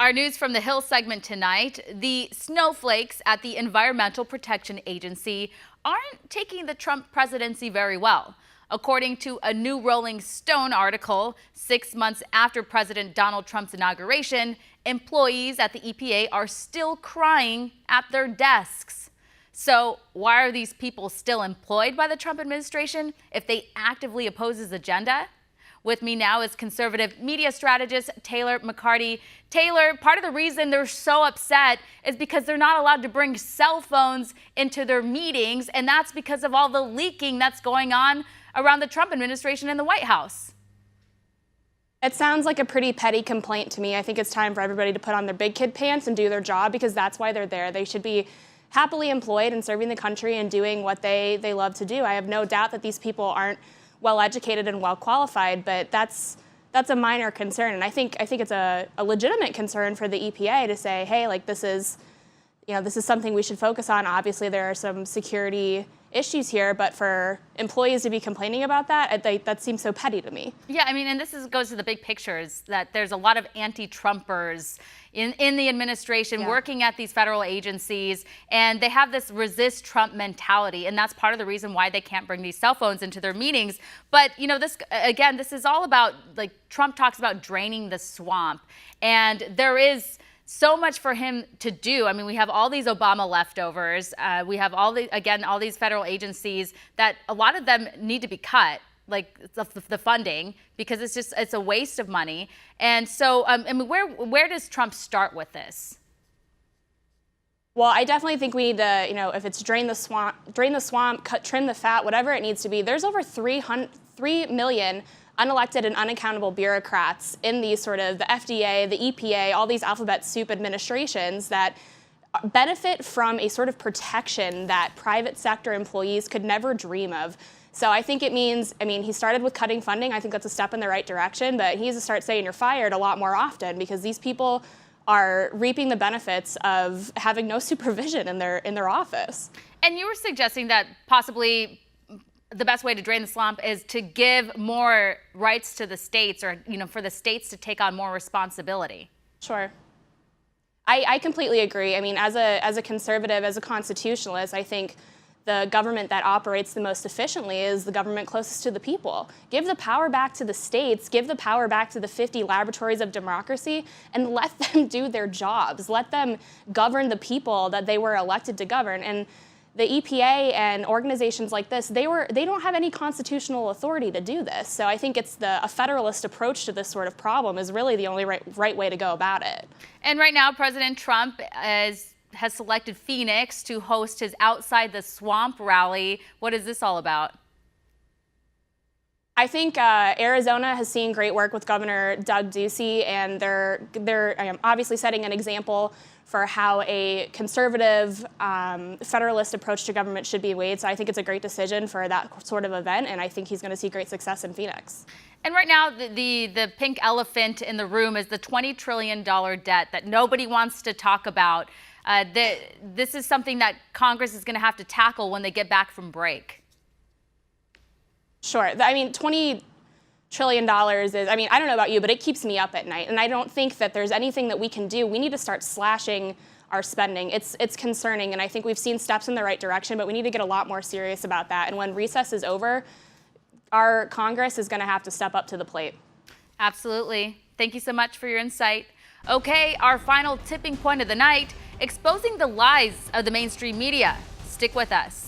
Our news from the Hill segment tonight, the snowflakes at the Environmental Protection Agency aren't taking the Trump presidency very well. According to a new Rolling Stone article, 6 months after President Donald Trump's inauguration, employees at the EPA are still crying at their desks. So why are these people still employed by the Trump administration if they actively oppose his agenda? With me now is conservative media strategist Taylor McCarty. Taylor, part of the reason they're so upset is because they're not allowed to bring cell phones into their meetings, and that's because of all the leaking that's going on around the Trump administration and the White House. It sounds like a pretty petty complaint to me. I think it's time for everybody to put on their big kid pants and do their job, because that's why they're there. They should be happily employed and serving the country and doing what they love to do. I have no doubt that these people aren't well-educated and well-qualified, but that's a minor concern. And I think it's a legitimate concern for the EPA to say, hey, like this is something we should focus on. Obviously, there are some security issues here, but for employees to be complaining about that, that seems so petty to me. Yeah, I mean, and this goes to the big picture, is that there's a lot of anti-Trumpers in the administration working at these federal agencies, and they have this resist Trump mentality, and that's part of the reason why they can't bring these cell phones into their meetings. But, you know, this is all about, like, Trump talks about draining the swamp, and there is so much for him to do. I mean, we have all these Obama leftovers. We have all these federal agencies that a lot of them need to be cut, like the funding, because it's a waste of money. And so, I mean, where does Trump start with this? Well, I definitely think we need to, if it's drain the swamp, trim the fat, whatever it needs to be. There's over 3 million unelected and unaccountable bureaucrats in these sort of the FDA, the EPA, all these alphabet soup administrations that benefit from a sort of protection that private sector employees could never dream of. So I think it means, he started with cutting funding. I think that's a step in the right direction, but he needs to start saying you're fired a lot more often, because these people are reaping the benefits of having no supervision in their office. And you were suggesting that possibly the best way to drain the swamp is to give more rights to the states, or, for the states to take on more responsibility. Sure. I completely agree. I mean, as a conservative, as a constitutionalist, I think the government that operates the most efficiently is the government closest to the people. Give the power back to the states, give the power back to the 50 laboratories of democracy, and let them do their jobs. Let them govern the people that they were elected to govern. And the EPA and organizations like this, they don't have any constitutional authority to do this. So I think a federalist approach to this sort of problem is really the only right way to go about it. And right now, President Trump has selected Phoenix to host his Outside the Swamp rally. What is this all about? I think Arizona has seen great work with Governor Doug Ducey, and they're obviously setting an example for how a conservative federalist approach to government should be weighed. So I think it's a great decision for that sort of event, and I think he's going to see great success in Phoenix. And right now, the pink elephant in the room is the $20 trillion debt that nobody wants to talk about. This is something that Congress is going to have to tackle when they get back from break. Sure. I mean, $20 trillion is, I don't know about you, but it keeps me up at night. And I don't think that there's anything that we can do. We need to start slashing our spending. It's concerning, and I think we've seen steps in the right direction, but we need to get a lot more serious about that. And when recess is over, our Congress is going to have to step up to the plate. Absolutely. Thank you so much for your insight. Okay, our final tipping point of the night, exposing the lies of the mainstream media. Stick with us.